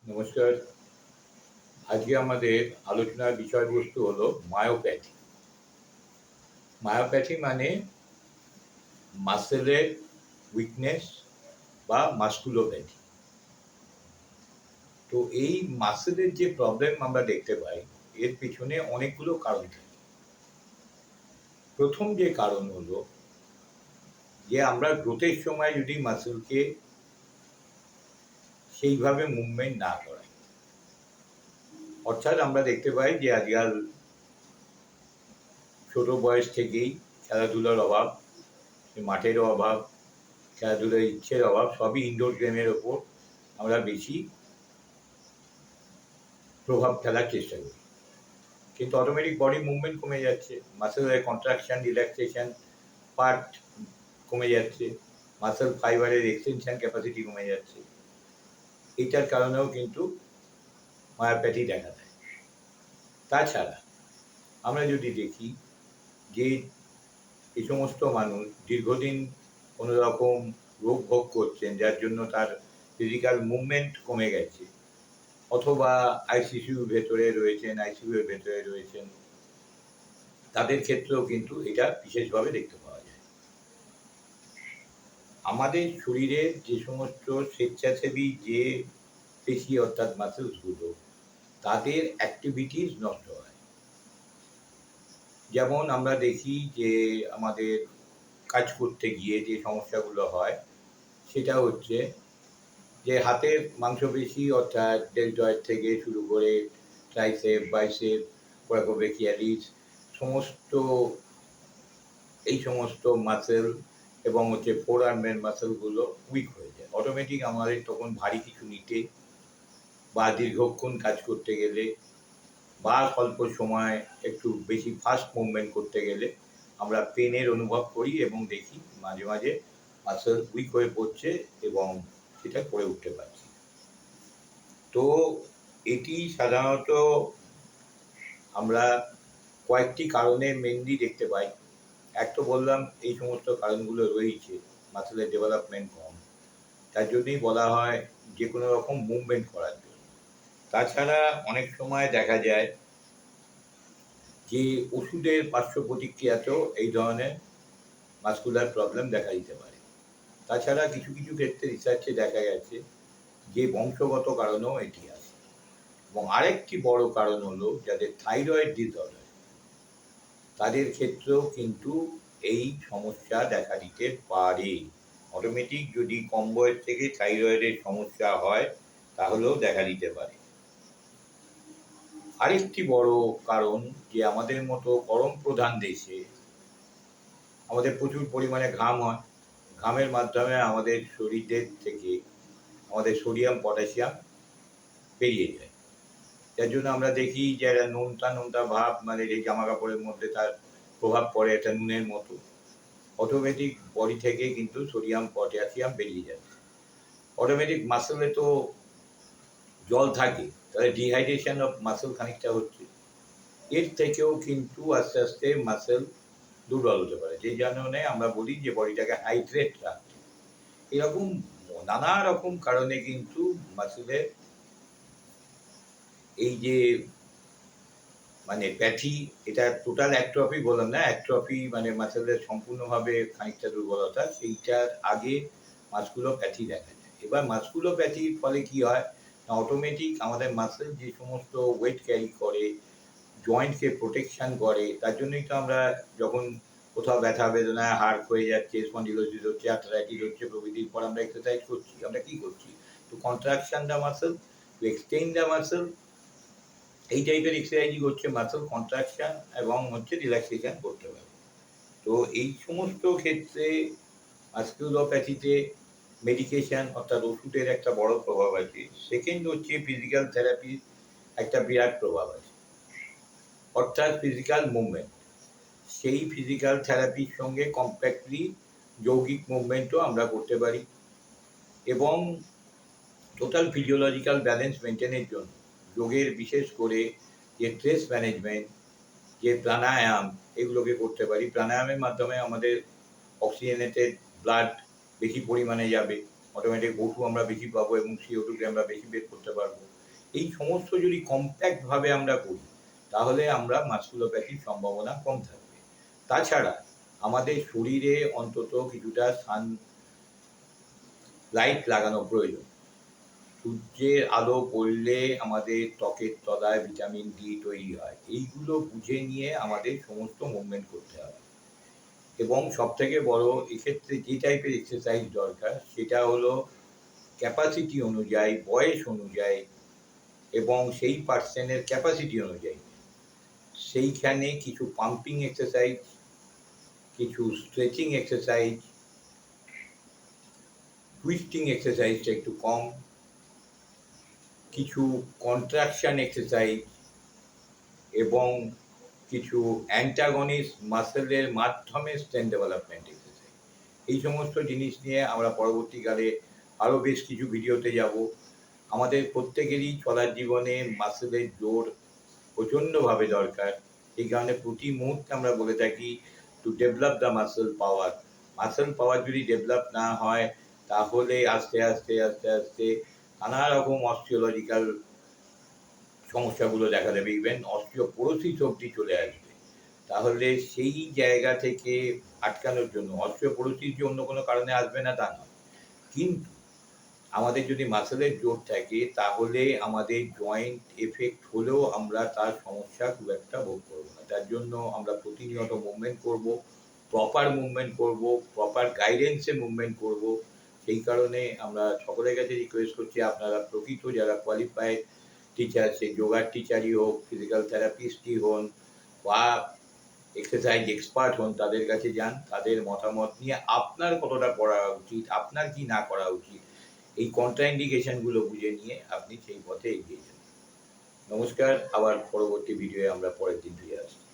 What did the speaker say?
নমস্কার। আজকে আমাদের আলোচনার বিষয়বস্তু হলো মায়োপ্যাথি। মায়োপ্যাথি মানে মাসেলের উইকনেস বা মাস্কুলোপ্যাথি। তো এই মাসেলের যে প্রবলেম আমরা দেখতে পাই, এর পিছনে অনেকগুলো কারণ থাকে। প্রথম যে কারণ হলো যে আমরা গ্রোথের সময় যদি মাসেলকে সেইভাবে মুভমেন্ট না করাই, অর্থাৎ আমরা দেখতে পাই যে আজকাল ছোট বয়স থেকেই খেলাধুলার অভাব, মাঠের অভাব, খেলাধুলার ইচ্ছের অভাব, সবই ইনডোর গেমের ওপর আমরা বেশি প্রভাব ফেলার চেষ্টা করি। কিন্তু অটোমেটিক বডি মুভমেন্ট কমে যাচ্ছে, মাসেলের কন্ট্রাকশন, রিল্যাক্সেশন পার্ট কমে যাচ্ছে, মাসেল ফাইবারের এক্সটেনশন ক্যাপাসিটি কমে যাচ্ছে। এটার কারণেও কিন্তু মায়োপ্যাথি দেখা দেয়। তাছাড়া আমরা যদি দেখি যে এই সমস্ত মানুষ দীর্ঘদিন কোনো রকম রোগ ভোগ করছেন, যার জন্য তার ফিজিক্যাল মুভমেন্ট কমে গেছে, অথবা আইসিইউর ভেতরে রয়েছেন, আইসিইউ এর ভেতরে রয়েছেন, তাদের ক্ষেত্রেও কিন্তু এটা বিশেষভাবে দেখতে পাওয়া যায়। আমাদের শরীরের যে সমস্ত স্বেচ্ছাসেবী যে পেশি অর্থাৎ মাসেলসগুলো, তাদের অ্যাক্টিভিটিস নষ্ট হয়। যেমন আমরা দেখি যে আমাদের কাজ করতে গিয়ে যে সমস্যাগুলো হয়, সেটা হচ্ছে যে হাতের মাংসপেশি অর্থাৎ ডেলটয়েড থেকে শুরু করে ট্রাইসেপ, বাইসেপ, কোরাকোবেকিয়ালিস, সমস্ত এই সমস্ত মাসেল এবং ফোর আর্মের মাসেলগুলো উইক হয়ে যায়। অটোমেটিক আমাদের তখন ভারী কিছু নিতে বা দীর্ঘক্ষণ কাজ করতে গেলে বা স্বল্প সময় একটু বেশি ফাস্ট মুভমেন্ট করতে গেলে আমরা পেনের অনুভব করি এবং দেখি মাঝে মাঝে মাসেল উইক হয়ে পড়ছে এবং সেটা করে উঠতে পারছি। তো এটি সাধারণত আমরা কয়েকটি কারণে মেনলি দেখতে পাই। এক তো বললাম এই সমস্ত কারণগুলো রয়েছে, মাসেলের ডেভেলপমেন্ট কম, তার জন্যই বলা হয় যে কোনো রকম মুভমেন্ট করার জন্য। তাছাড়া অনেক সময় দেখা যায় যে ওষুধের পার্শ্ব প্রতিক্রিয়াতেও এই ধরনের মাসকুলার প্রবলেম দেখা দিতে পারে। তাছাড়া কিছু কিছু ক্ষেত্রে রিসার্চে দেখা গেছে যে বংশগত কারণেও এটি আছে। এবং আরেকটি বড় কারণ হলো যাদের থাইরয়েড ডিসঅর্ডার, তাদের ক্ষেত্রেও কিন্তু এই সমস্যা দেখা দিতে পারে। অটোমেটিক যদি কম বয়স থেকে থাইরয়েডের সমস্যা হয়, তাহলেও দেখা দিতে পারে। আরেকটি বড় কারণ যে আমাদের মতো গরম প্রধান দেশে আমাদের প্রচুর পরিমাণে ঘাম হয়। ঘামের মাধ্যমে আমাদের শরীরের থেকে আমাদের সোডিয়াম, পটাশিয়াম বেরিয়ে যায়। যার জন্য আমরা দেখি যে একটা নোনতা নোনতা ভাব, মানে এই জামা কাপড়ের মধ্যে তার প্রভাব পড়ে একটা নুনের মতো। অটোমেটিক বডি থেকে কিন্তু সোডিয়াম, পটাশিয়াম বেরিয়ে যাচ্ছে। অটোমেটিক মাসেলে তো জল থাকে, তাহলে ডিহাইড্রেশন অফ মাসেল খানিকটা হচ্ছে। এর থেকেও কিন্তু আস্তে আস্তে মাসেল দুর্বল হতে পারে, যে কারণে আমরা বলি যে বডিটাকে হাইড্রেট রাখতে। এরকম নানা রকম কারণে কিন্তু মাসেলের এই যে মানে প্যাথি, এটা টোটাল অ্যাট্রফি বললাম না, অ্যাট্রফি মানে মাসেলের সম্পূর্ণভাবে খানিকটা দুর্বলতা, সেইটার আগে মাসকুলোপ্যাথি দেখা যায়। এবার মাসকুলোপ্যাথির ফলে কি হয় না, অটোমেটিক আমাদের মাসেল যে সমস্ত ওয়েট ক্যারি করে, জয়েন্টকে প্রোটেকশন করে, তার জন্যই তো আমরা যখন কোথাও ব্যথা বেদনা, হাড় হয়ে যাচ্ছে, স্পন্ডিলোসিস হচ্ছে, আর্থ্রাইটিস হচ্ছে প্রভৃতির পর আমরা এক্সারসাইজ করছি। আমরা কি করছি? To contraction the muscle, to extend the muscle. এই টাইপের এক্সারসাইজই করছে মাসেল কন্ট্রাকশন এবং রিল্যাক্সেশন করতে পারে। তো এই সমস্ত ক্ষেত্রে মাসকুলোপ্যাথিতে মেডিকেশন অর্থাৎ ওষুধের একটা বড় প্রভাব আছে। সেকেন্ড হচ্ছে ফিজিক্যাল থেরাপির একটা বিরাট প্রভাব আছে, অর্থাৎ ফিজিক্যাল মুভমেন্ট। সেই ফিজিক্যাল থেরাপির সঙ্গে কমপ্যাক্টলি যৌগিক মুভমেন্টও আমরা করতে পারি এবং টোটাল ফিজিওলজিক্যাল ব্যালেন্স মেনটেনের জন্য যোগের বিশেষ করে যে স্ট্রেস ম্যানেজমেন্ট, যে প্রাণায়াম, এগুলোকে করতে পারি। প্রাণায়ামের মাধ্যমে আমাদের অক্সিজেনেটেড ব্লাড বেশি পরিমাণে যাবে, অটোমেটিক O2 আমরা বেশি পাবো এবং CO2 কে আমরা বেশি বের করতে পারবো। এই সমস্ত যদি কম্প্যাক্ট ভাবে আমরা করি, তাহলে আমরা মাসকুলোপ্যাথির সম্ভাবনা কম থাকবে। তাছাড়া আমাদের শরীরে অন্তত কিছুটা লাইট লাগানো প্রয়োজন। সূর্যের আলো পড়লে আমাদের ত্বকের তলায় ভিটামিন ডি তৈরি হয়। এইগুলো বুঝে নিয়ে আমাদের সমস্ত মুভমেন্ট করতে হবে। এবং সবথেকে বড় এক্ষেত্রে যে টাইপের এক্সারসাইজ দরকার সেটা হলো ক্যাপাসিটি অনুযায়ী, বয়স অনুযায়ী এবং সেই পার্সনের ক্যাপাসিটি অনুযায়ী সেইখানে কিছু পাম্পিং এক্সারসাইজ, কিছু স্ট্রেচিং এক্সারসাইজ, টুইস্টিং এক্সারসাইজটা একটু কম, কিছু কন্ট্রাকশন এক্সারসাইজ এবং কিছু অ্যান্টাগনিস্ট মাসেলের মাধ্যমে স্ট্রেংথ ডেভেলপমেন্ট এক্সারসাইজ। এই সমস্ত জিনিস নিয়ে আমরা পরবর্তীকালে আরও বেশ কিছু ভিডিওতে যাব। আমাদের প্রত্যেকেরই চলার জীবনে মাসেলের জোর প্রচণ্ডভাবে দরকার। এই কারণে প্রতি মুহূর্তে আমরা বলে থাকি to develop the muscle power. Muscle power যদি ডেভেলপ না হয় তাহলে আস্তে আস্তে আস্তে আস্তে নানা রকম অস্টিওলজিক্যাল সমস্যাগুলো দেখা দেবে, ইভেন অস্টিওপোরোসিস অবধি চলে আসবে। তাহলে সেই জায়গা থেকে আটকানোর জন্য, অস্টিওপোরোসিস যে অন্য কোনো কারণে আসবে না তা নয়, কিন্তু আমাদের যদি মাসেলের জোর থাকে তাহলে আমাদের জয়েন্ট এফেক্ট হলেও আমরা তার সমস্যা খুব একটা ভোগ করবো না। তার জন্য আমরা প্রতিনিয়ত মুভমেন্ট করব, প্রপার মুভমেন্ট করব, প্রপার গাইডেন্সে মুভমেন্ট করব। সেই কারণে আমরা সকলের কাছে রিকোয়েস্ট করছি, আপনারা প্রকৃত যারা কোয়ালিফাইড টিচার, সে যোগার টিচারই হোক, ফিজিক্যাল থেরাপিস্টই হন বা এক্সারসাইজ এক্সপার্ট হন, তাদের কাছে যান, তাদের মতামত নিয়ে আপনার কতটা করা উচিত, আপনার কি না করা উচিত, এই কন্ট্রাইন্ডিকেশনগুলো বুঝে নিয়ে আপনি সেই পথে এগিয়ে যান। নমস্কার, আবার পরবর্তী ভিডিওয়ে আমরা পরের দিন ফিরে আসছি।